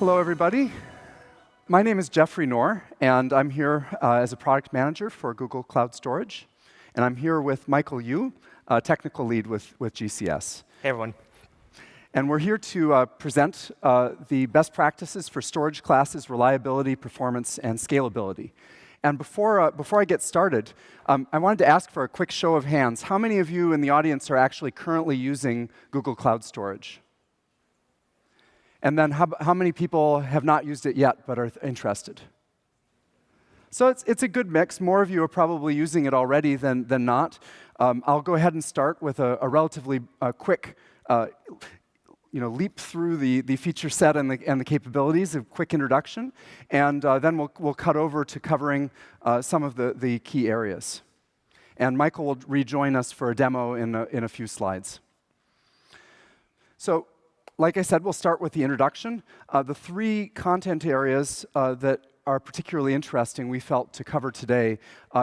Hello, everybody. My name is Jeffrey Knorr, and I'm here as a product manager for Google Cloud Storage. And I'm here with Michael Yu, technical lead with GCS. Hey, everyone. And we're here to present the best practices for storage classes, reliability, performance, and scalability. And before I get started, I wanted to ask for a quick show of hands. How many of you in the audience are actually currently using Google Cloud Storage? And then how many people have not used it yet but are interested? So it's a good mix. More of you are probably using it already than not. I'll go ahead and start with a relatively quick leap through the feature set and the capabilities, a quick introduction, and then we'll cut over to covering some of the key areas. And Michael will rejoin us for a demo in a few slides. So, like I said, we'll start with the introduction. The three content areas that are particularly interesting we felt to cover today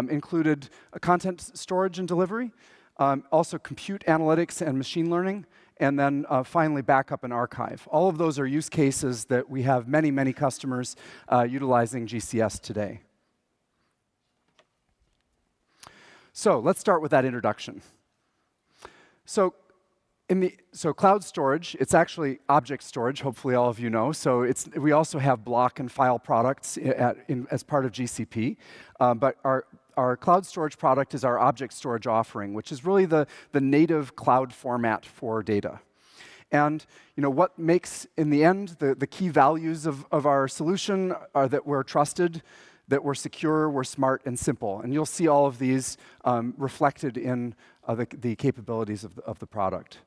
included content storage and delivery, also compute analytics and machine learning, and then finally backup and archive. All of those are use cases that we have many customers utilizing GCS today. So let's start with that introduction. So cloud storage, it's actually object storage, hopefully all of you know. So we also have block and file products as part of GCP. But our cloud storage product is our object storage offering, which is really the native cloud format for data. And what makes, in the end, the key values of our solution are that we're trusted, that we're secure, we're smart, and simple. And you'll see all of these reflected in the capabilities of the product.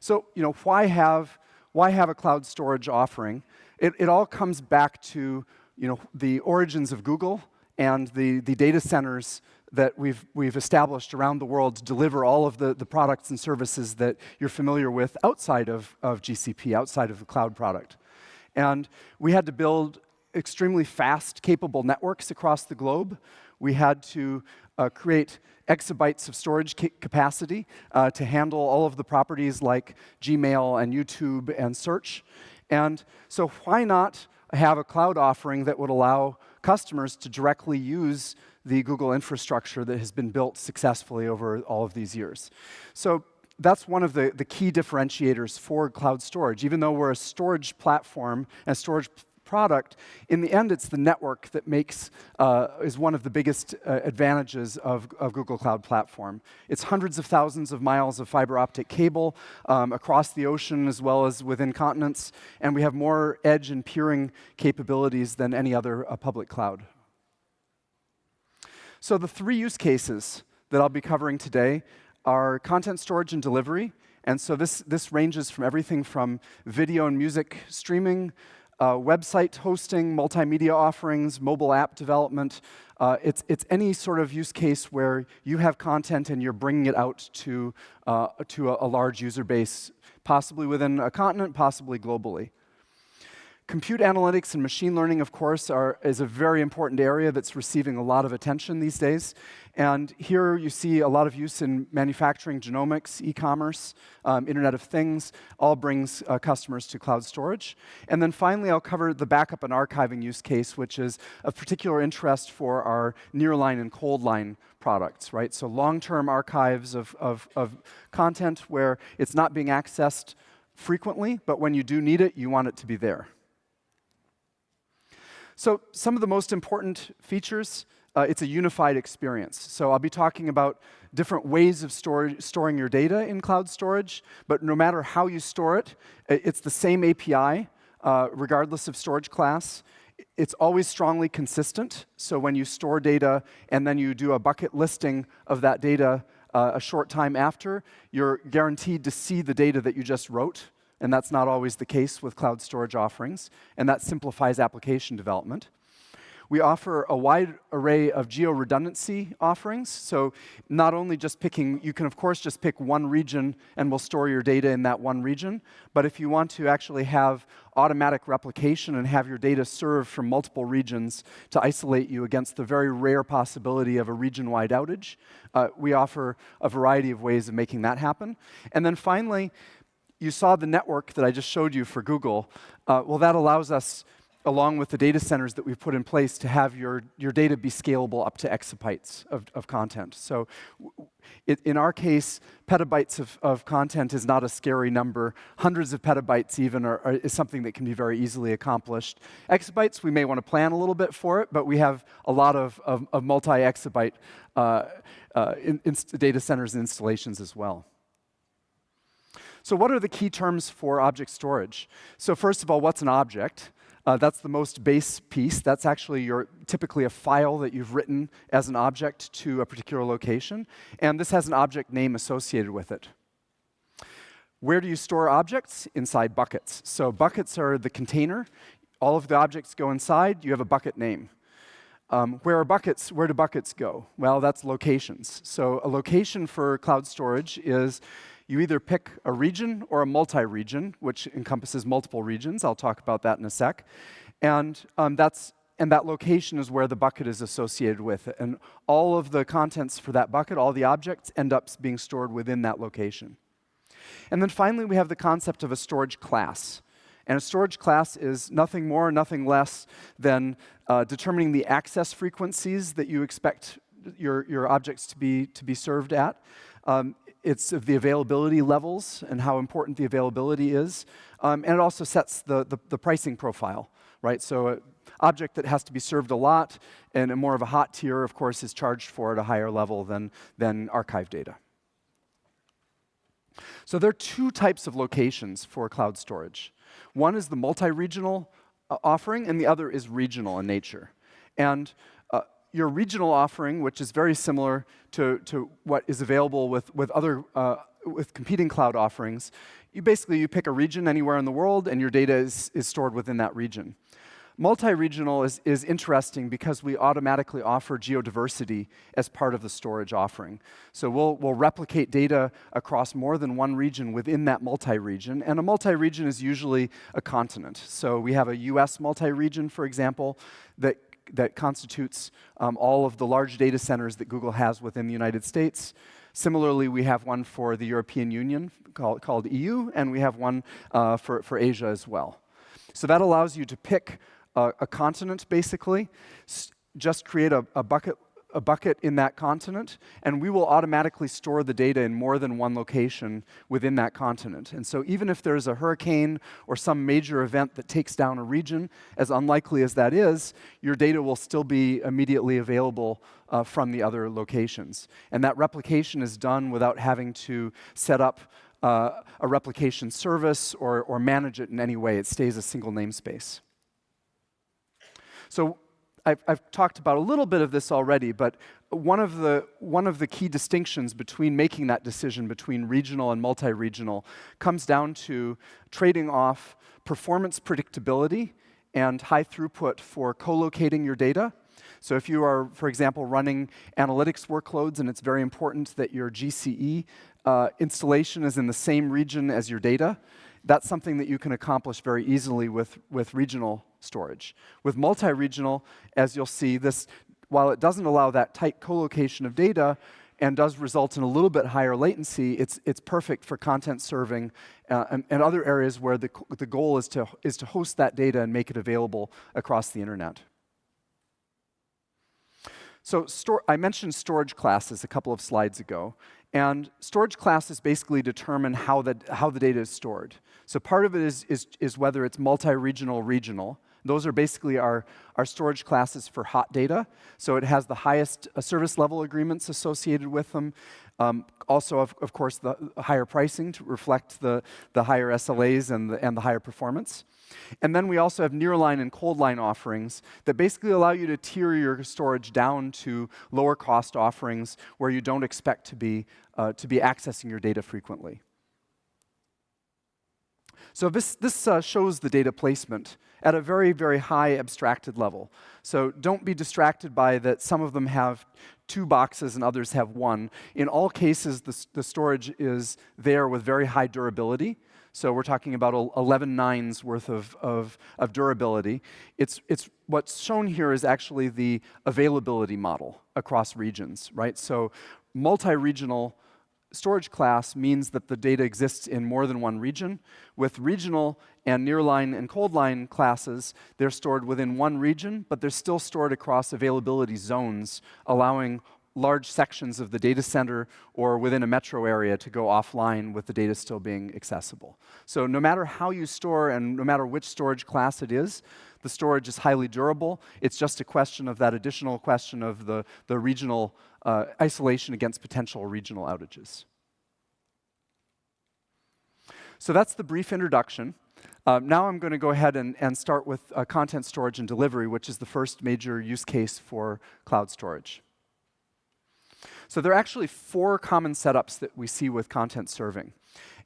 So, why have a cloud storage offering? It all comes back to, the origins of Google and the data centers that we've established around the world to deliver all of the products and services that you're familiar with outside of GCP, outside of the cloud product. And we had to build extremely fast, capable networks across the globe. We had to create exabytes of storage capacity to handle all of the properties like Gmail and YouTube and search. And so why not have a cloud offering that would allow customers to directly use the Google infrastructure that has been built successfully over all of these years? So that's one of the key differentiators for cloud storage. Even though we're a storage platform and storage product, in the end, it's the network that is one of the biggest advantages of Google Cloud Platform. It's hundreds of thousands of miles of fiber optic cable across the ocean as well as within continents, and we have more edge and peering capabilities than any other public cloud. So the three use cases that I'll be covering today are content storage and delivery, and so this ranges from everything from video and music streaming, website hosting, multimedia offerings, mobile app development. It's any sort of use case where you have content and you're bringing it out to a large user base, possibly within a continent, possibly globally. Compute analytics and machine learning, of course, is a very important area that's receiving a lot of attention these days. And here you see a lot of use in manufacturing, genomics, e-commerce, Internet of Things, all brings customers to cloud storage. And then finally, I'll cover the backup and archiving use case, which is of particular interest for our nearline and cold line products, right? So long-term archives of content where it's not being accessed frequently, but when you do need it, you want it to be there. So some of the most important features, it's a unified experience. So I'll be talking about different ways of storing your data in cloud storage, but no matter how you store it, it's the same API, regardless of storage class. It's always strongly consistent, so when you store data and then you do a bucket listing of that data a short time after, you're guaranteed to see the data that you just wrote. And that's not always the case with cloud storage offerings, and that simplifies application development. We offer a wide array of geo-redundancy offerings, so not only just you can of course just pick one region and we'll store your data in that one region, but if you want to actually have automatic replication and have your data served from multiple regions to isolate you against the very rare possibility of a region-wide outage, we offer a variety of ways of making that happen. And then finally, you saw the network that I just showed you for Google. Well, that allows us, along with the data centers that we've put in place, to have your data be scalable up to exabytes of content. So in our case, petabytes of content is not a scary number. Hundreds of petabytes even is something that can be very easily accomplished. Exabytes, we may want to plan a little bit for it, but we have a lot of multi-exabyte data centers and installations as well. So what are the key terms for object storage? So first of all, what's an object? That's the most base piece. That's actually typically a file that you've written as an object to a particular location, and this has an object name associated with it. Where do you store objects? Inside buckets. So buckets are the container. All of the objects go inside. You have a bucket name. Where do buckets go? Well, that's locations. So a location for cloud storage is you either pick a region or a multi-region, which encompasses multiple regions. I'll talk about that in a sec. And that location is where the bucket is associated with. And all of the contents for that bucket, all the objects, end up being stored within that location. And then finally, we have the concept of a storage class. And a storage class is nothing more, nothing less than determining the access frequencies that you expect your objects to be served at. It's the availability levels and how important the availability is. And it also sets the pricing profile, right? So an object that has to be served a lot and a more of a hot tier, of course, is charged for at a higher level than archive data. So there are two types of locations for cloud storage. One is the multi-regional offering, and the other is regional in nature. And your regional offering, which is very similar to what is available with competing cloud offerings, you pick a region anywhere in the world, and your data is stored within that region. Multi-regional is interesting because we automatically offer geodiversity as part of the storage offering. So we'll replicate data across more than one region within that multi-region, and a multi-region is usually a continent. So we have a US multi-region, for example, that constitutes all of the large data centers that Google has within the United States. Similarly, we have one for the European Union called EU, and we have one for Asia as well. So that allows you to pick a continent, basically, just create a bucket in that continent, and we will automatically store the data in more than one location within that continent. And so even if there's a hurricane or some major event that takes down a region, as unlikely as that is, your data will still be immediately available from the other locations. And that replication is done without having to set up a replication service or manage it in any way. It stays a single namespace. So I've talked about a little bit of this already, but one of the key distinctions between making that decision between regional and multi-regional comes down to trading off performance predictability and high throughput for co-locating your data. So if you are, for example, running analytics workloads and it's very important that your GCE installation is in the same region as your data, that's something that you can accomplish very easily with regional storage. With multi-regional, as you'll see, while it doesn't allow that tight co-location of data and does result in a little bit higher latency, it's perfect for content serving and other areas where the goal is to host that data and make it available across the internet. So I mentioned storage classes a couple of slides ago. And storage classes basically determine how the data is stored. So part of it is whether it's multi-regional or regional. Those are basically our storage classes for hot data. So it has the highest service level agreements associated with them. Also, of course, the higher pricing to reflect the higher SLAs and the higher performance. And then we also have nearline and cold line offerings that basically allow you to tier your storage down to lower cost offerings where you don't expect to be accessing your data frequently. So this shows the data placement at a very, very high abstracted level. So don't be distracted by that some of them have 2 boxes and others have 1. In all cases, the storage is there with very high durability. So we're talking about 11 nines worth of durability. It's what's shown here is actually the availability model across regions, right? So multi-regional storage class means that the data exists in more than one region. With regional and nearline and coldline classes, they're stored within one region, but they're still stored across availability zones, allowing large sections of the data center or within a metro area to go offline with the data still being accessible. So no matter how you store and no matter which storage class it is, the storage is highly durable. It's just a question of that additional question of the regional isolation against potential regional outages. So that's the brief introduction. Now I'm going to go ahead and start with content storage and delivery, which is the first major use case for cloud storage. So there are actually 4 common setups that we see with content serving.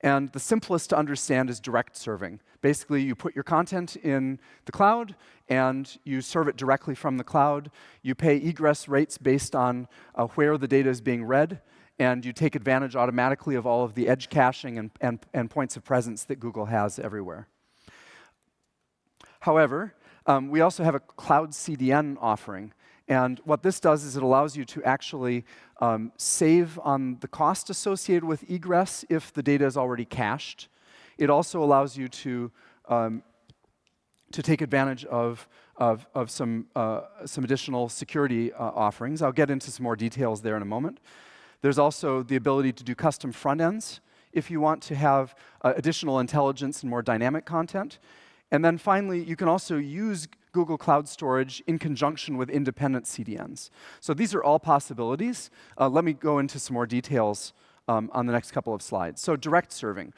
And the simplest to understand is direct serving. Basically, you put your content in the cloud, and you serve it directly from the cloud. You pay egress rates based on where the data is being read, and you take advantage automatically of all of the edge caching and points of presence that Google has everywhere. However, we also have a cloud CDN offering. And what this does is it allows you to actually save on the cost associated with egress if the data is already cached. It also allows you to take advantage of some additional security offerings. I'll get into some more details there in a moment. There's also the ability to do custom front ends if you want to have additional intelligence and more dynamic content. And then finally, you can also use Google Cloud Storage in conjunction with independent CDNs. So these are all possibilities. Let me go into some more details on the next couple of slides. So direct serving.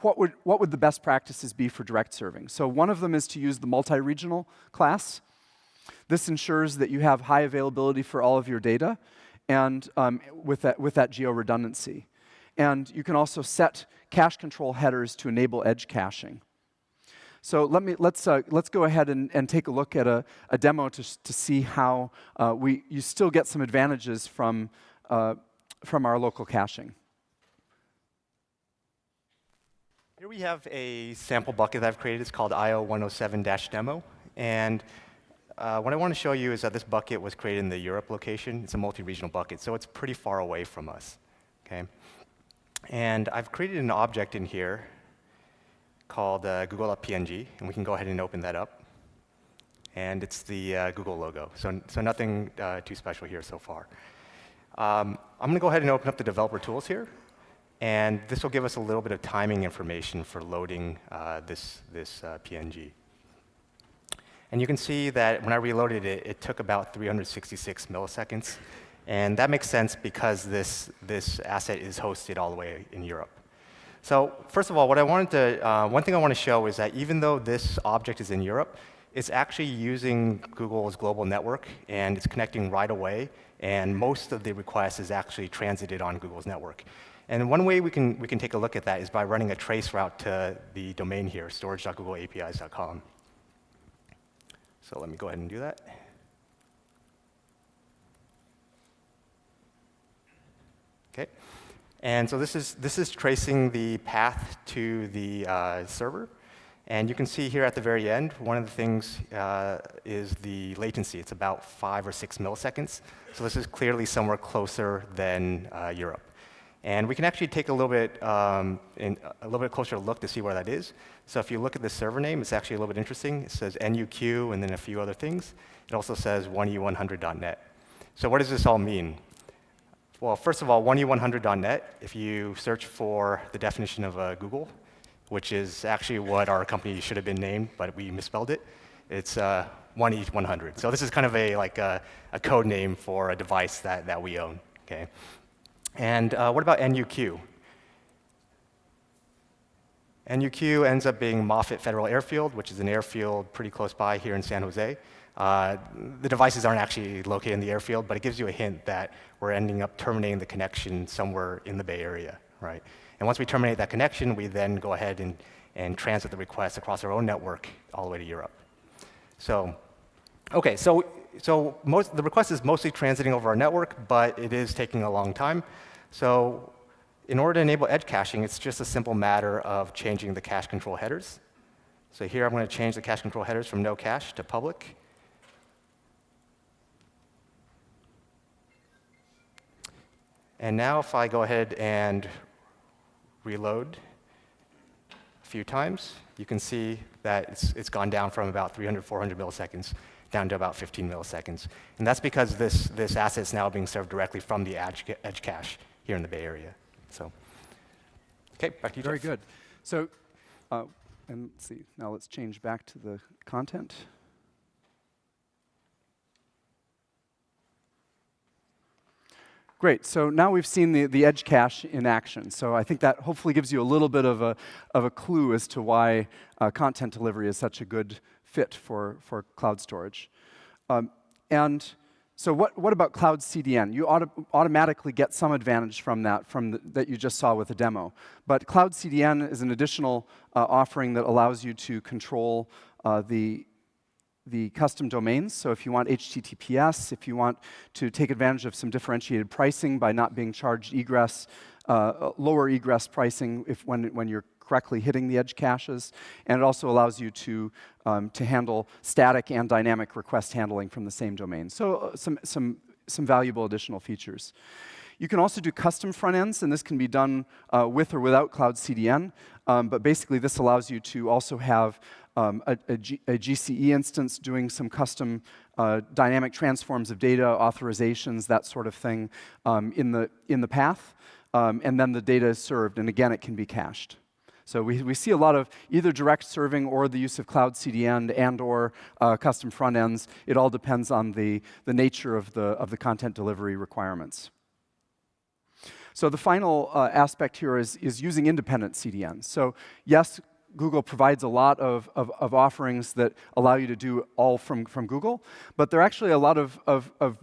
What would the best practices be for direct serving? So one of them is to use the multi-regional class. This ensures that you have high availability for all of your data, and with that geo-redundancy. And you can also set cache control headers to enable edge caching. So let's go ahead and take a look at a demo to see how you still get some advantages from our local caching. Here we have a sample bucket that I've created. It's called IO107-demo. And what I want to show you is that this bucket was created in the Europe location. It's a multi-regional bucket, so it's pretty far away from us. Okay? And I've created an object in here called google.png, and we can go ahead and open that up. And it's the Google logo, so nothing too special here so far. I'm going to go ahead and open up the developer tools here, and this will give us a little bit of timing information for loading this PNG. And you can see that when I reloaded it, it took about 366 milliseconds, and that makes sense because this asset is hosted all the way in Europe. So first of all, one thing I want to show is that even though this object is in Europe, it's actually using Google's global network, and it's connecting right away, and most of the requests is actually transited on Google's network. And one way we can take a look at that is by running a trace route to the domain here, storage.googleapis.com. So let me go ahead and do that. Okay. And so this is tracing the path to the server. And you can see here at the very end, one of the things is the latency. It's about 5 or 6 milliseconds. So this is clearly somewhere closer than Europe. And we can actually take a little bit closer look to see where that is. So if you look at the server name, it's actually a little bit interesting. It says NUQ and then a few other things. It also says 1e100.net. So what does this all mean? Well, first of all, 1e100.net, if you search for the definition of Google, which is actually what our company should have been named, but we misspelled it, it's 1e100. So this is kind of a code name for a device that we own. Okay. And what about NUQ? NUQ ends up being Moffett Federal Airfield, which is an airfield pretty close by here in San Jose. The devices aren't actually located in the airfield, but it gives you a hint that we're ending up terminating the connection somewhere in the Bay Area, right? And once we terminate that connection, we then go ahead and transit the request across our own network all the way to Europe. So, okay, so the request is mostly transiting over our network, but it is taking a long time. So in order to enable edge caching, it's just a simple matter of changing the cache control headers. So here I'm going to change the cache control headers from no cache to public. And now if I go ahead and reload a few times, you can see that it's gone down from about 300, 400 milliseconds down to about 15 milliseconds. And that's because this asset is now being served directly from the edge cache here in the Bay Area. So, OK, back to you, Very Jeff. good. So, and let's see. Now let's change back to the content. Great. So now we've seen the edge cache in action. So I think that hopefully gives you a little bit of a clue as to why content delivery is such a good fit for cloud storage. And so what about Cloud CDN? You automatically get some advantage from that, that you just saw with the demo. But Cloud CDN is an additional offering that allows you to control the custom domains. So if you want HTTPS, if you want to take advantage of some differentiated pricing by not being charged egress, lower egress pricing when you're correctly hitting the edge caches, and it also allows you to handle static and dynamic request handling from the same domain. So some valuable additional features. You can also do custom front ends, and this can be done with or without Cloud CDN. But basically, this allows you to also have a GCE instance doing some custom dynamic transforms of data, authorizations, that sort of thing in the path. And then the data is served, and again, it can be cached. So we see a lot of either direct serving or the use of Cloud CDN and or custom front ends. It all depends on the nature of the content delivery requirements. So the final aspect here is using independent CDN. So yes, Google provides a lot of offerings that allow you to do all from Google, but there are actually a lot of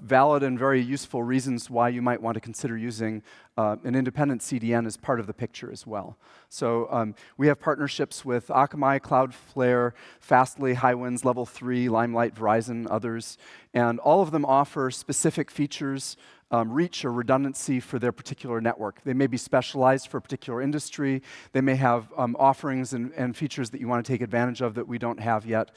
valid and very useful reasons why you might want to consider using an independent CDN as part of the picture as well. So we have partnerships with Akamai, Cloudflare, Fastly, Highwinds, Level 3, Limelight, Verizon, others, and all of them offer specific features, reach or redundancy for their particular network. They may be specialized for a particular industry. They may have offerings and features that you want to take advantage of that we don't have yet.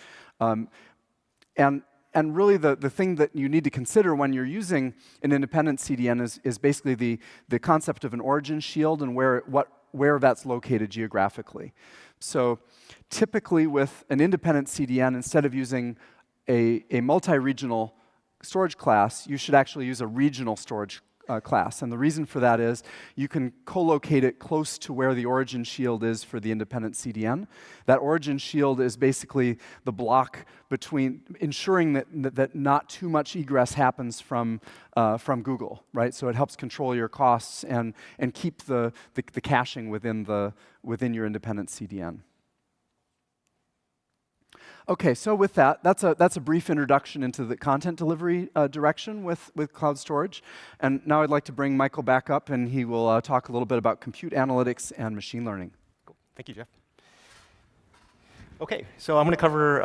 And really the thing that you need to consider when you're using an independent CDN is basically the concept of an origin shield and where that's located geographically. So typically with an independent CDN, instead of using a multi-regional storage class, you should actually use a regional storage class. And the reason for that is you can co-locate it close to where the origin shield is for the independent CDN. That origin shield is basically the block between ensuring that not too much egress happens from Google, right? So it helps control your costs and keep the caching within your independent CDN. Okay, so with that, that's a brief introduction into the content delivery direction with cloud storage. And now I'd like to bring Michael back up, and he will talk a little bit about compute analytics and machine learning. Cool. Thank you, Jeff. Okay, so I'm going to cover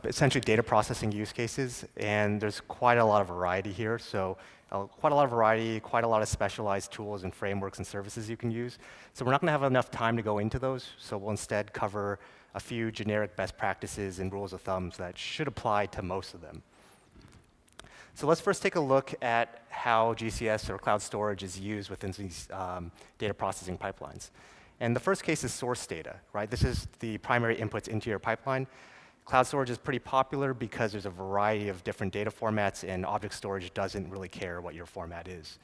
essentially data processing use cases, and there's quite a lot of variety here. So quite a lot of variety, quite a lot of specialized tools and frameworks and services you can use. So we're not going to have enough time to go into those, so we'll instead cover a few generic best practices and rules of thumbs that should apply to most of them. So let's first take a look at how GCS or cloud storage is used within these data processing pipelines. And the first case is source data, right? This is the primary inputs into your pipeline. Cloud storage is pretty popular because there's a variety of different data formats, and object storage doesn't really care what your format is.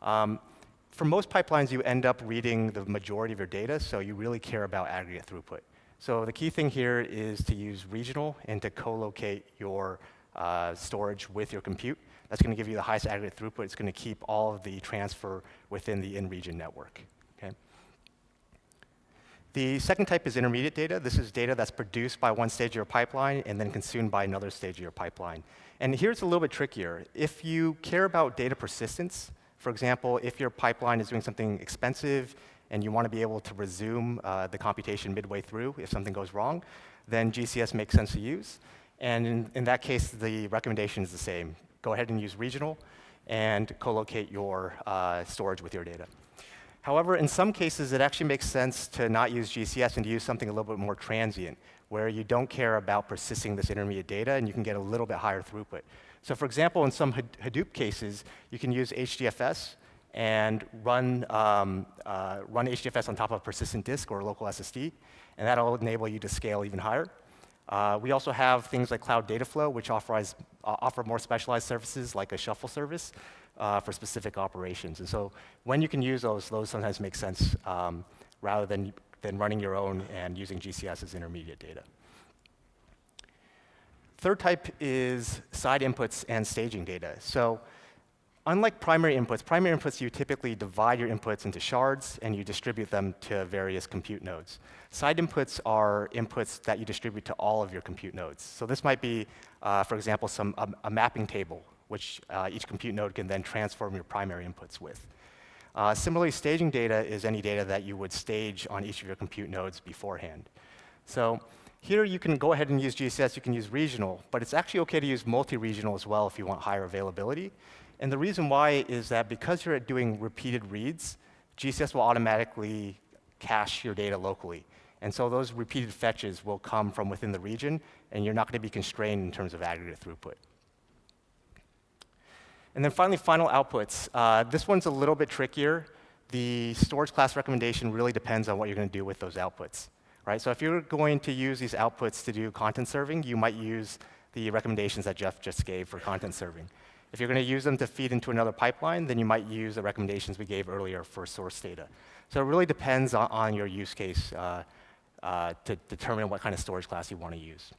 For most pipelines, you end up reading the majority of your data, so you really care about aggregate throughput. So the key thing here is to use regional and to co-locate your storage with your compute. That's going to give you the highest aggregate throughput. It's going to keep all of the transfer within the in-region network. Okay? The second type is intermediate data. This is data that's produced by one stage of your pipeline and then consumed by another stage of your pipeline. And here's a little bit trickier. If you care about data persistence, for example, if your pipeline is doing something expensive and you want to be able to resume the computation midway through if something goes wrong, then GCS makes sense to use. And in that case, the recommendation is the same. Go ahead and use regional and co-locate your storage with your data. However, in some cases, it actually makes sense to not use GCS and to use something a little bit more transient, where you don't care about persisting this intermediate data and you can get a little bit higher throughput. So for example, in some Hadoop cases, you can use HDFS, and run HDFS on top of a persistent disk or a local SSD, and that'll enable you to scale even higher. We also have things like Cloud Dataflow, which offer more specialized services like a shuffle service for specific operations. And so when you can use those sometimes make sense rather than running your own and using GCS as intermediate data. Third type is side inputs and staging data. So unlike primary inputs, you typically divide your inputs into shards and you distribute them to various compute nodes. Side inputs are inputs that you distribute to all of your compute nodes. So this might be, for example, a mapping table, which each compute node can then transform your primary inputs with. Similarly, staging data is any data that you would stage on each of your compute nodes beforehand. So here you can go ahead and use GCS, you can use regional, but it's actually OK to use multi-regional as well if you want higher availability. And the reason why is that because you're doing repeated reads, GCS will automatically cache your data locally. And so those repeated fetches will come from within the region, and you're not going to be constrained in terms of aggregate throughput. And then finally, final outputs. This one's a little bit trickier. The storage class recommendation really depends on what you're going to do with those outputs. Right? So if you're going to use these outputs to do content serving, you might use the recommendations that Jeff just gave for content serving. If you're going to use them to feed into another pipeline, then you might use the recommendations we gave earlier for source data. So it really depends on your use case to determine what kind of storage class you want to use.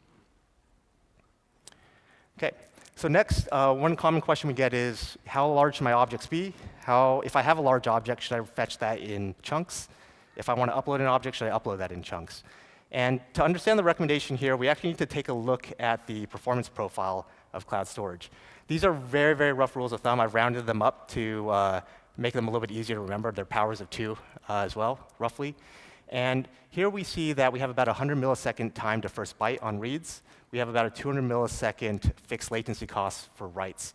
OK, so next, one common question we get is, how large should my objects be? If I have a large object, should I fetch that in chunks? If I want to upload an object, should I upload that in chunks? And to understand the recommendation here, we actually need to take a look at the performance profile of cloud storage. These are very, very rough rules of thumb. I've rounded them up to make them a little bit easier to remember. They're powers of 2 as well, roughly. And here we see that we have about 100 millisecond time to first byte on reads. We have about a 200 millisecond fixed latency cost for writes.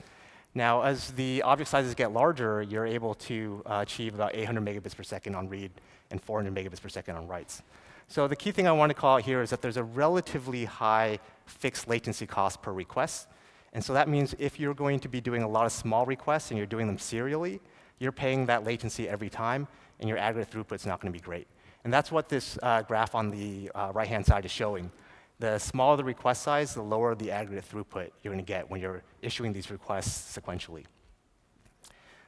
Now, as the object sizes get larger, you're able to achieve about 800 megabits per second on read and 400 megabits per second on writes. So the key thing I want to call out here is that there's a relatively high fixed latency cost per request. And so that means if you're going to be doing a lot of small requests and you're doing them serially, you're paying that latency every time, and your aggregate throughput's not going to be great. And that's what this graph on the right-hand side is showing. The smaller the request size, the lower the aggregate throughput you're going to get when you're issuing these requests sequentially.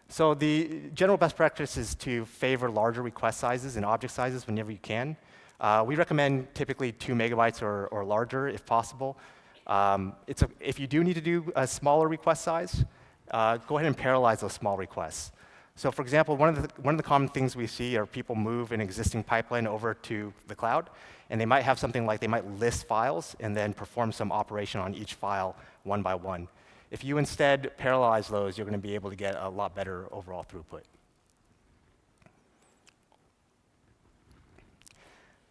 So the general best practice is to favor larger request sizes and object sizes whenever you can. We recommend typically 2 megabytes or larger if possible. If you do need to do a smaller request size, go ahead and parallelize those small requests. So for example, one of the common things we see are people move an existing pipeline over to the cloud, and they might have something like they might list files and then perform some operation on each file one by one. If you instead parallelize those, you're going to be able to get a lot better overall throughput.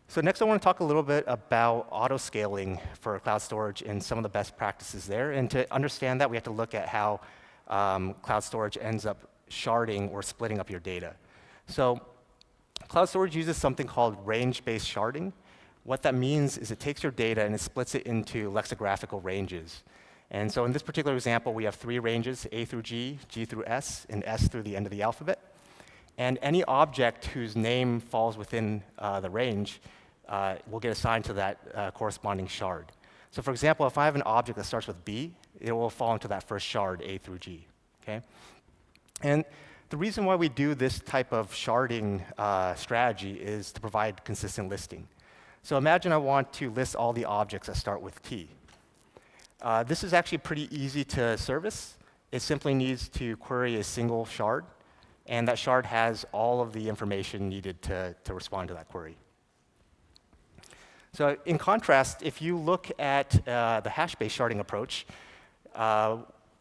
So next, I want to talk a little bit about auto-scaling for cloud storage and some of the best practices there. And to understand that, we have to look at how cloud storage ends up sharding or splitting up your data. So cloud storage uses something called range-based sharding. What that means is it takes your data and it splits it into lexicographical ranges. And so in this particular example, we have 3 ranges, A through G, G through S, and S through the end of the alphabet. And any object whose name falls within the range will get assigned to that corresponding shard. So for example, if I have an object that starts with B, it will fall into that first shard, A through G. Okay? And the reason why we do this type of sharding strategy is to provide consistent listing. So imagine I want to list all the objects that start with T. This is actually pretty easy to service. It simply needs to query a single shard, and that shard has all of the information needed to respond to that query. So in contrast, if you look at the hash-based sharding approach,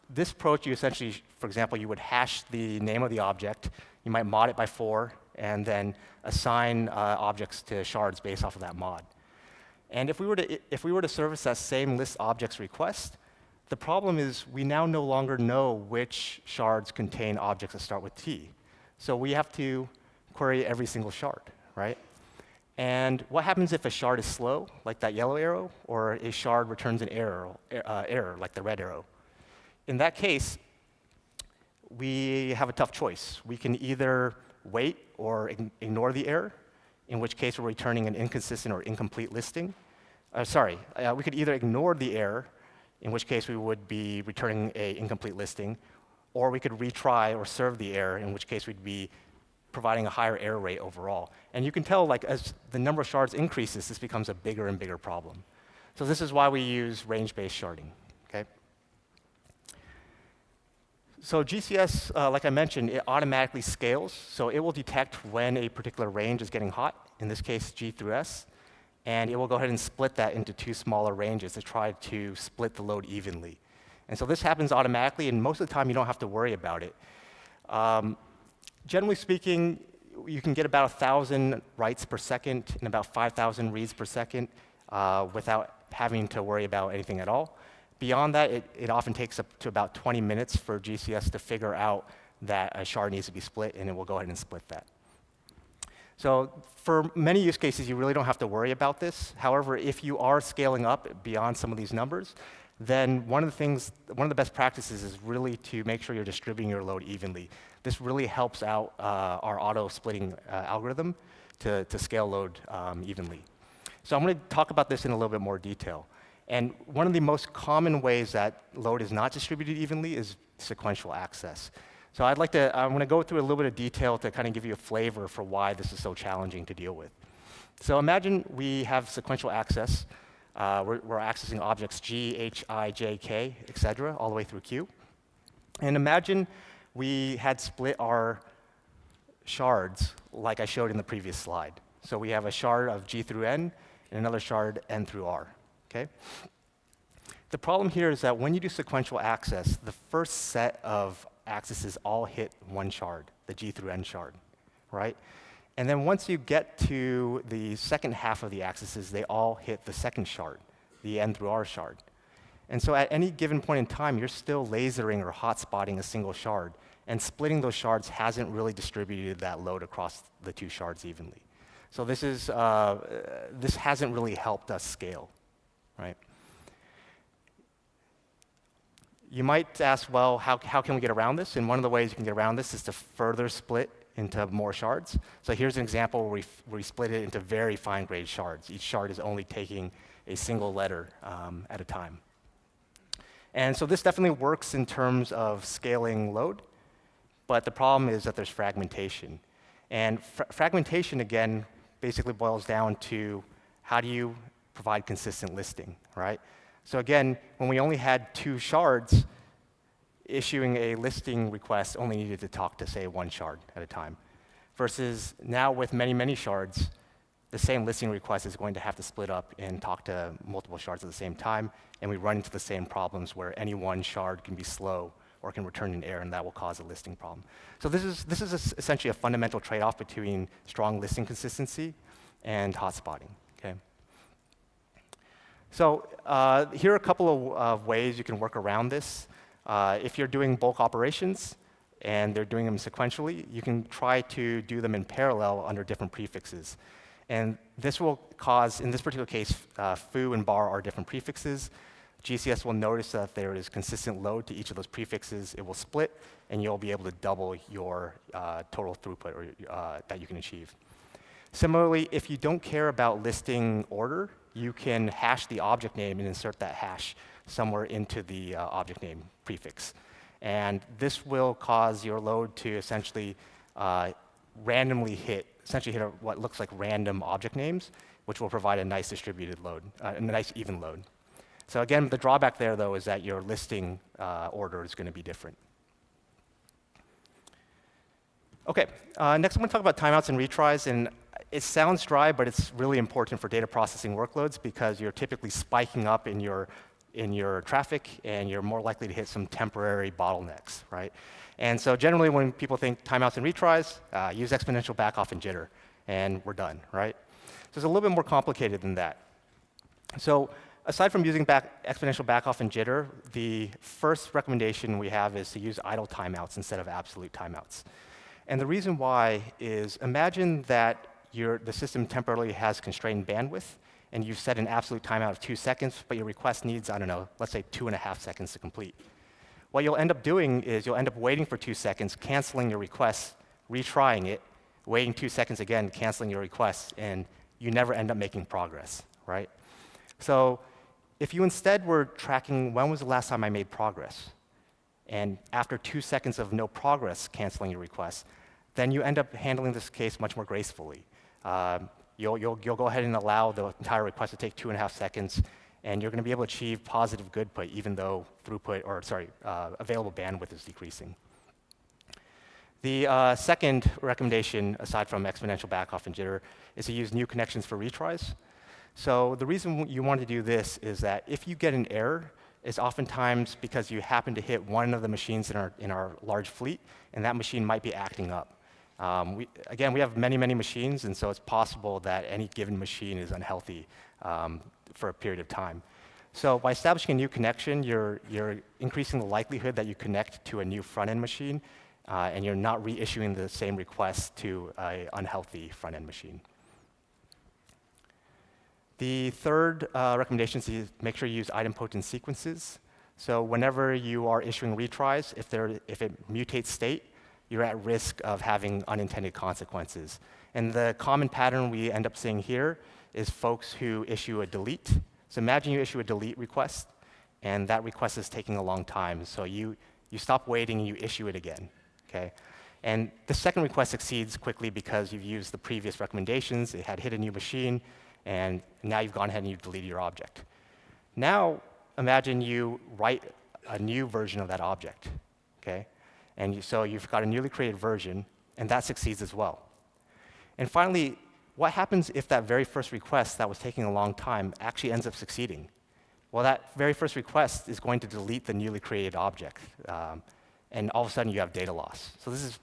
this approach, you essentially, for example, you would hash the name of the object. You might mod it by 4, and then assign objects to shards based off of that mod. And if we were to service that same list objects request, the problem is we now no longer know which shards contain objects that start with T. So we have to query every single shard, right? And what happens if a shard is slow, like that yellow arrow, or a shard returns an error like the red arrow? In that case, we have a tough choice. We can either wait or ignore the error, in which case we're returning an inconsistent or incomplete listing. We could either ignore the error, in which case we would be returning an incomplete listing, or we could retry or serve the error, in which case we'd be providing a higher error rate overall. And you can tell, like, as the number of shards increases, this becomes a bigger and bigger problem. So this is why we use range-based sharding. Okay? So GCS, like I mentioned, it automatically scales. So it will detect when a particular range is getting hot, in this case G through S, and it will go ahead and split that into two smaller ranges to try to split the load evenly. And so this happens automatically, and most of the time you don't have to worry about it. Generally speaking, you can get about 1,000 writes per second and about 5,000 reads per second without having to worry about anything at all. Beyond that, it often takes up to about 20 minutes for GCS to figure out that a shard needs to be split, and it will go ahead and split that. So for many use cases, you really don't have to worry about this. However, if you are scaling up beyond some of these numbers, then one of the best practices is really to make sure you're distributing your load evenly. This really helps out our auto-splitting algorithm to scale load evenly. So I'm going to talk about this in a little bit more detail. And one of the most common ways that load is not distributed evenly is sequential access. So I'm going to go through a little bit of detail to kind of give you a flavor for why this is so challenging to deal with. So imagine we have sequential access. We're accessing objects G, H, I, J, K, et cetera, all the way through Q. And imagine we had split our shards like I showed in the previous slide. So we have a shard of G through N and another shard N through R. Okay? The problem here is that when you do sequential access, the first set of accesses all hit one shard, the G through N shard, right? And then once you get to the second half of the accesses, they all hit the second shard, the N through R shard. And so at any given point in time, you're still lasering or hotspotting a single shard, and splitting those shards hasn't really distributed that load across the two shards evenly. So this hasn't really helped us scale, right? You might ask, well, how can we get around this? And one of the ways you can get around this is to further split into more shards. So here's an example where we split it into very fine-grained shards. Each shard is only taking a single letter at a time. And so this definitely works in terms of scaling load, but the problem is that there's fragmentation. And fragmentation, again, basically boils down to how do you provide consistent listing, right? So again, when we only had two shards, issuing a listing request only needed to talk to, say, one shard at a time. Versus now with many, many shards, the same listing request is going to have to split up and talk to multiple shards at the same time, and we run into the same problems where any one shard can be slow or can return an error, and that will cause a listing problem. So this is essentially a fundamental trade-off between strong listing consistency and hotspotting. Okay. So here are a couple of ways you can work around this. If you're doing bulk operations and they're doing them sequentially, you can try to do them in parallel under different prefixes. And this will cause, in this particular case, foo and bar are different prefixes. GCS will notice that there is consistent load to each of those prefixes. It will split, and you'll be able to double your total throughput that you can achieve. Similarly, if you don't care about listing order, you can hash the object name and insert that hash somewhere into the object name prefix. And this will cause your load to essentially randomly hit what looks like random object names, which will provide a nice distributed load, a nice even load. So again, the drawback there, though, is that your listing order is going to be different. OK, next I'm going to talk about timeouts and retries. And it sounds dry, but it's really important for data processing workloads because you're typically spiking up in your traffic, and you're more likely to hit some temporary bottlenecks, right? And so generally, when people think timeouts and retries, use exponential backoff and jitter, and we're done, right? So it's a little bit more complicated than that. So aside from using exponential backoff and jitter, the first recommendation we have is to use idle timeouts instead of absolute timeouts. And the reason why is imagine that the system temporarily has constrained bandwidth, and you've set an absolute timeout of 2 seconds, but your request needs, I don't know, let's say 2.5 seconds to complete. what you'll end up doing is you'll end up waiting for 2 seconds, canceling your request, retrying it, waiting 2 seconds again, canceling your request, and you never end up making progress, right? So if you instead were tracking when was the last time I made progress, and after 2 seconds of no progress canceling your request, then you end up handling this case much more gracefully. You'll go ahead and allow the entire request to take 2.5 seconds, and you're going to be able to achieve positive goodput even though available bandwidth is decreasing. The second recommendation, aside from exponential backoff and jitter, is to use new connections for retries. So the reason you want to do this is that if you get an error, it's oftentimes because you happen to hit one of the machines in our large fleet, and that machine might be acting up. Again, we have many, many machines, and so it's possible that any given machine is unhealthy for a period of time. So by establishing a new connection, you're increasing the likelihood that you connect to a new front-end machine, and you're not reissuing the same request to an unhealthy front-end machine. The third recommendation is to make sure you use idempotent sequences. So whenever you are issuing retries, if it mutates state, you're at risk of having unintended consequences. And the common pattern we end up seeing here is folks who issue a delete. So imagine you issue a delete request, and that request is taking a long time. So you stop waiting and you issue it again, okay? And the second request succeeds quickly because you've used the previous recommendations, it had hit a new machine, and now you've gone ahead and you've deleted your object. Now, imagine you write a new version of that object, okay? And so you've got a newly created version, and that succeeds as well. And finally, what happens if that very first request that was taking a long time actually ends up succeeding? Well, that very first request is going to delete the newly created object, and all of a sudden you have data loss. So this is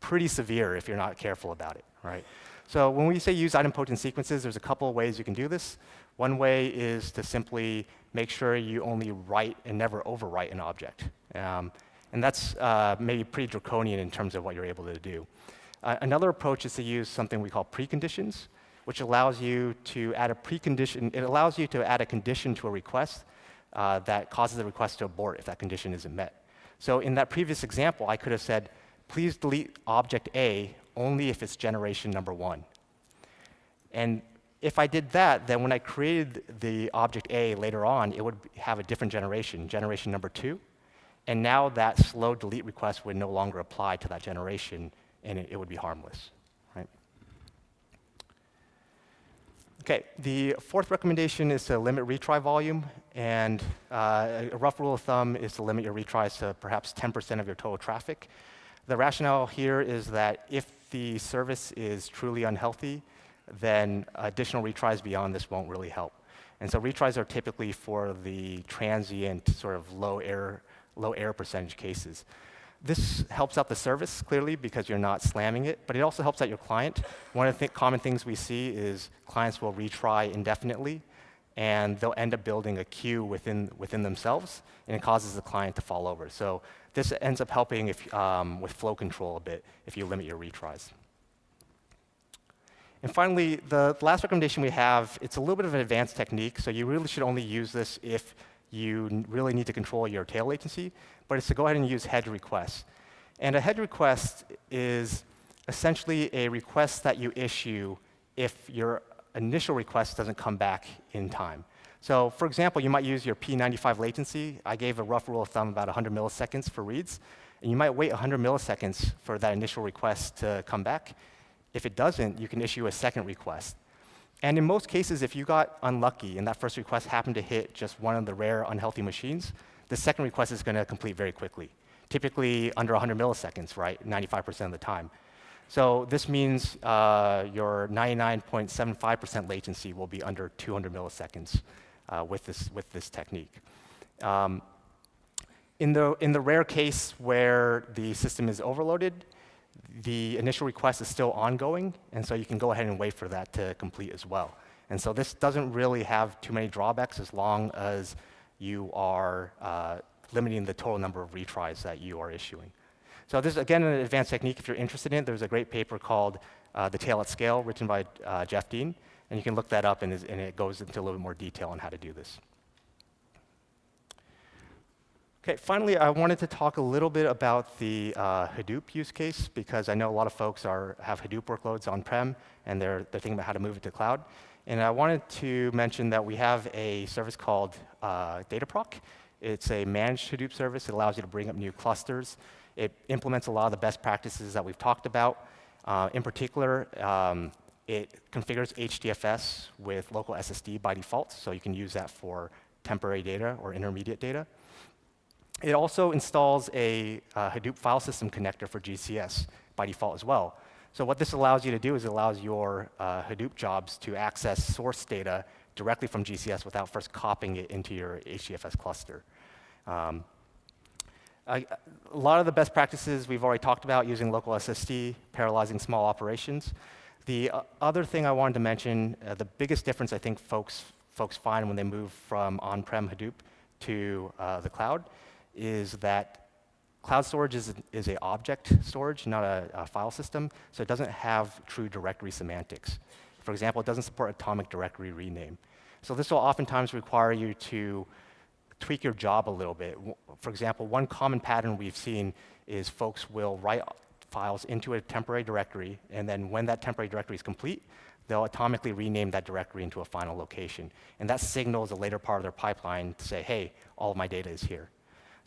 pretty severe if you're not careful about it, right? So when we say use idempotent sequences, there's a couple of ways you can do this. One way is to simply make sure you only write and never overwrite an object. And that's maybe pretty draconian in terms of what you're able to do. Another approach is to use something we call preconditions, which allows you to add a precondition. It allows you to add a condition to a request that causes the request to abort if that condition isn't met. So in that previous example, I could have said, please delete object A only if it's generation number 1. And if I did that, then when I created the object A later on, it would have a different generation, generation number 2. And now that slow delete request would no longer apply to that generation, and it would be harmless, right? Okay, the fourth recommendation is to limit retry volume. And a rough rule of thumb is to limit your retries to perhaps 10% of your total traffic. The rationale here is that if the service is truly unhealthy, then additional retries beyond this won't really help. And so retries are typically for the transient sort of low error percentage cases. This helps out the service, clearly, because you're not slamming it, but it also helps out your client. One of the common things we see is clients will retry indefinitely, and they'll end up building a queue within themselves, and it causes the client to fall over. So this ends up helping with flow control a bit if you limit your retries. And finally, the last recommendation we have, it's a little bit of an advanced technique, so you really should only use this if you really need to control your tail latency, but it's to go ahead and use hedge requests. And a hedge request is essentially a request that you issue if your initial request doesn't come back in time. So for example, you might use your P95 latency. I gave a rough rule of thumb about 100 milliseconds for reads. And you might wait 100 milliseconds for that initial request to come back. If it doesn't, you can issue a second request. And in most cases, if you got unlucky and that first request happened to hit just one of the rare unhealthy machines, the second request is going to complete very quickly, typically under 100 milliseconds, right, 95% of the time. So this means your 99.75% latency will be under 200 milliseconds with this technique. In the rare case where the system is overloaded, the initial request is still ongoing, and so you can go ahead and wait for that to complete as well. And so this doesn't really have too many drawbacks as long as you are limiting the total number of retries that you are issuing. So this is, again, an advanced technique. If you're interested in it, there's a great paper called The Tail at Scale, written by Jeff Dean, and you can look that up, and it goes into a little bit more detail on how to do this. Okay, finally, I wanted to talk a little bit about the Hadoop use case, because I know a lot of folks have Hadoop workloads on-prem, and they're thinking about how to move it to cloud. And I wanted to mention that we have a service called DataProc. It's a managed Hadoop service. It allows you to bring up new clusters. It implements a lot of the best practices that we've talked about. In particular, it configures HDFS with local SSD by default, so you can use that for temporary data or intermediate data. It also installs a Hadoop file system connector for GCS by default as well. So what this allows you to do is it allows your Hadoop jobs to access source data directly from GCS without first copying it into your HDFS cluster. A lot of the best practices we've already talked about, using local SSD, parallelizing small operations. The other thing I wanted to mention, the biggest difference I think folks find when they move from on-prem Hadoop to the cloud is that cloud storage is an object storage, not a file system, so it doesn't have true directory semantics. For example, it doesn't support atomic directory rename. So this will oftentimes require you to tweak your job a little bit. For example, one common pattern we've seen is folks will write files into a temporary directory, and then when that temporary directory is complete, they'll atomically rename that directory into a final location. And that signals a later part of their pipeline to say, hey, all of my data is here.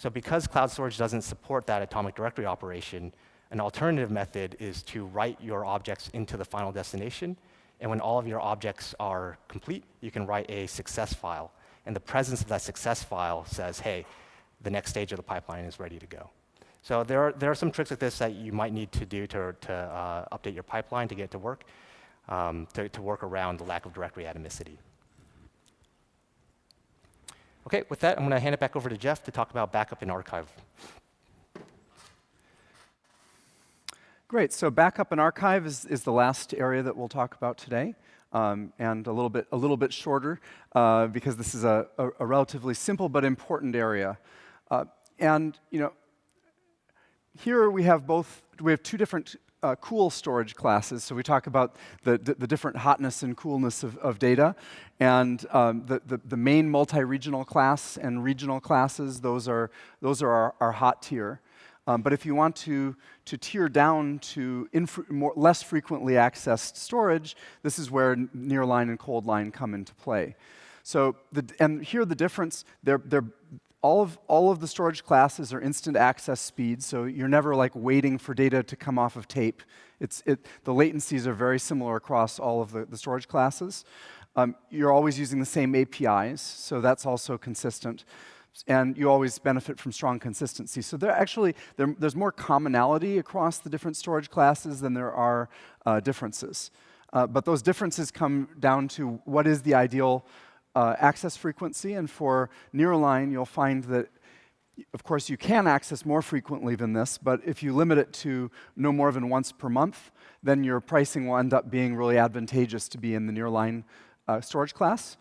So because cloud storage doesn't support that atomic directory operation, an alternative method is to write your objects into the final destination, and when all of your objects are complete, you can write a success file. And the presence of that success file says, hey, the next stage of the pipeline is ready to go. So there are some tricks like this that you might need to do to update your pipeline to get it to work, to work around the lack of directory atomicity. Okay, with that, I'm going to hand it back over to Jeff to talk about backup and archive. Great. So backup and archive is the last area that we'll talk about today, and a little bit shorter because this is a relatively simple but important area. And here we have two different cool storage classes. So we talk about the different hotness and coolness of data, and the main multi-regional class and regional classes. Those are our hot tier. But if you want to tier down to less frequently accessed storage, this is where nearline and cold line come into play. So and here the difference, all of the storage classes are instant access speed, so you're never like waiting for data to come off of tape. The latencies are very similar across all of the storage classes. You're always using the same APIs, so that's also consistent. And you always benefit from strong consistency. So there's more commonality across the different storage classes than there are differences. But those differences come down to what is the ideal access frequency, and for nearline, you'll find that, of course, you can access more frequently than this, but if you limit it to no more than once per month, then your pricing will end up being really advantageous to be in the nearline storage class.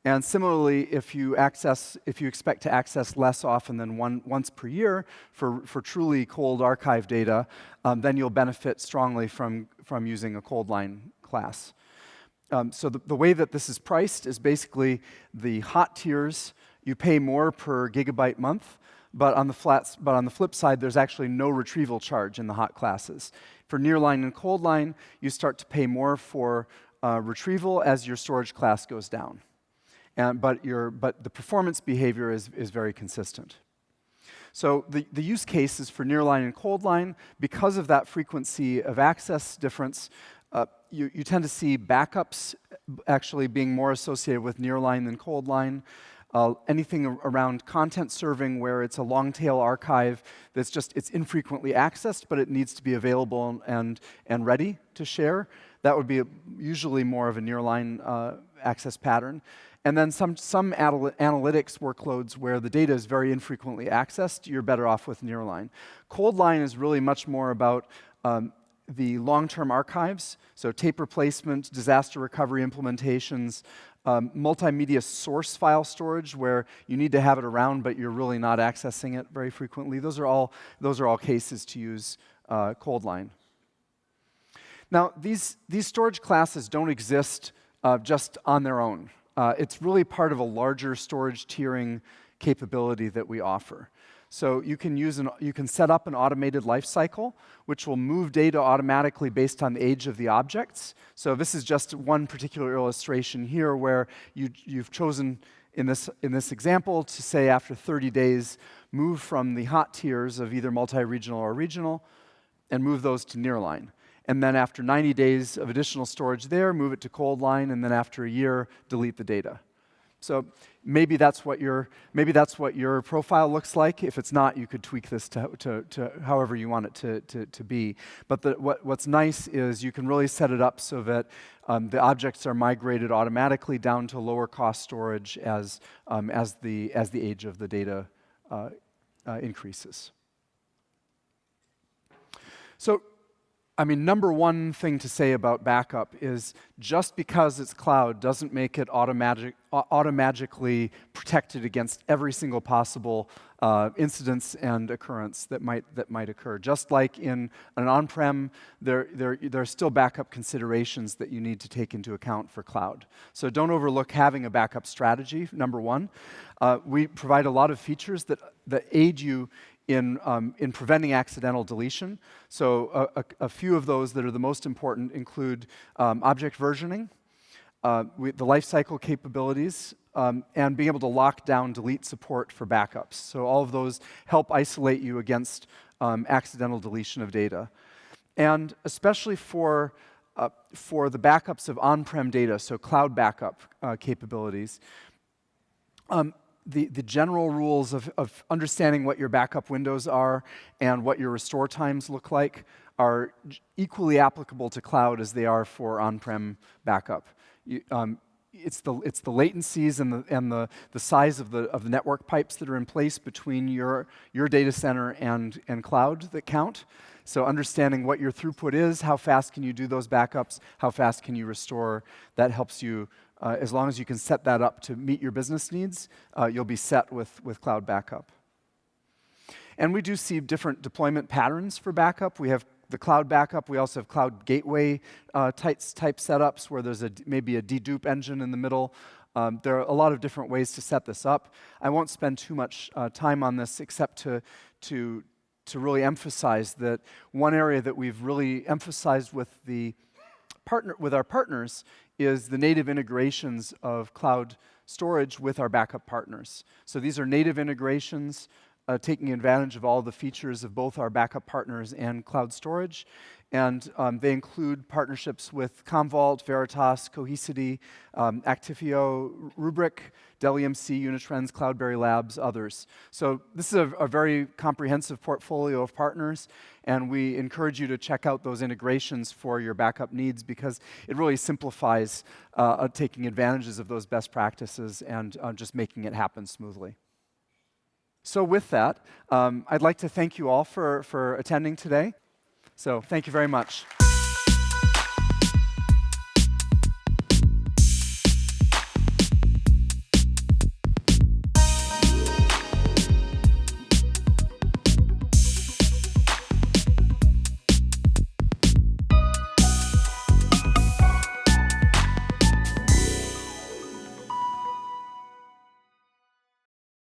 And similarly, if you expect to access less often than once per year for truly cold archive data, then you'll benefit strongly from using a cold line class. So the way that this is priced is basically the hot tiers, you pay more per gigabyte month, but on the flip side, there's actually no retrieval charge in the hot classes. For nearline and cold line, you start to pay more for retrieval as your storage class goes down. But the performance behavior is very consistent. So the use cases for nearline and cold line, because of that frequency of access difference, you tend to see backups actually being more associated with nearline than cold line. Anything around content serving where it's a long tail archive it's infrequently accessed, but it needs to be available and ready to share. That would be usually more of a nearline access pattern. And then some analytics workloads where the data is very infrequently accessed, you're better off with nearline. Cold line is really much more about the long-term archives, so tape replacement, disaster recovery implementations, multimedia source file storage where you need to have it around, but you're really not accessing it very frequently. Those are all cases to use cold line. Now, these storage classes don't exist just on their own. It's really part of a larger storage tiering capability that we offer. So you can set up an automated lifecycle, which will move data automatically based on the age of the objects. So this is just one particular illustration here where you've chosen in this example to say after 30 days, move from the hot tiers of either multi-regional or regional, and move those to nearline. And then after 90 days of additional storage there, move it to cold line, and then after a year, delete the data. So maybe that's what your profile looks like. If it's not, you could tweak this to however you want it to be. But what's nice is you can really set it up so that the objects are migrated automatically down to lower cost storage as the age of the data increases. So, I mean, number one thing to say about backup is just because it's cloud doesn't make it automatically protected against every single possible incidence and occurrence that might occur. Just like in an on-prem, there are still backup considerations that you need to take into account for cloud. So don't overlook having a backup strategy, number one. We provide a lot of features that aid you in preventing accidental deletion. So a few of those that are the most important include object versioning, the lifecycle capabilities, and being able to lock down delete support for backups. So all of those help isolate you against accidental deletion of data. And especially for the backups of on-prem data, so cloud backup capabilities, the general rules of understanding what your backup windows are and what your restore times look like are equally applicable to cloud as they are for on-prem backup. It's the latencies and the size of the network pipes that are in place between your data center and cloud that count. So understanding what your throughput is, how fast can you do those backups, how fast can you restore, that helps you. As long as you can set that up to meet your business needs, you'll be set with cloud backup. And we do see different deployment patterns for backup. We have the cloud backup. We also have cloud gateway type setups where there's maybe a dedupe engine in the middle. There are a lot of different ways to set this up. I won't spend too much time on this except to really emphasize that one area that we've really emphasized with our partners is the native integrations of cloud storage with our backup partners. So these are native integrations taking advantage of all the features of both our backup partners and cloud storage. And they include partnerships with Commvault, Veritas, Cohesity, Actifio, Rubrik, Dell EMC, Unitrends, Cloudberry Labs, others. So this is a very comprehensive portfolio of partners, and we encourage you to check out those integrations for your backup needs because it really simplifies taking advantages of those best practices and just making it happen smoothly. So with that, I'd like to thank you all for attending today. So thank you very much.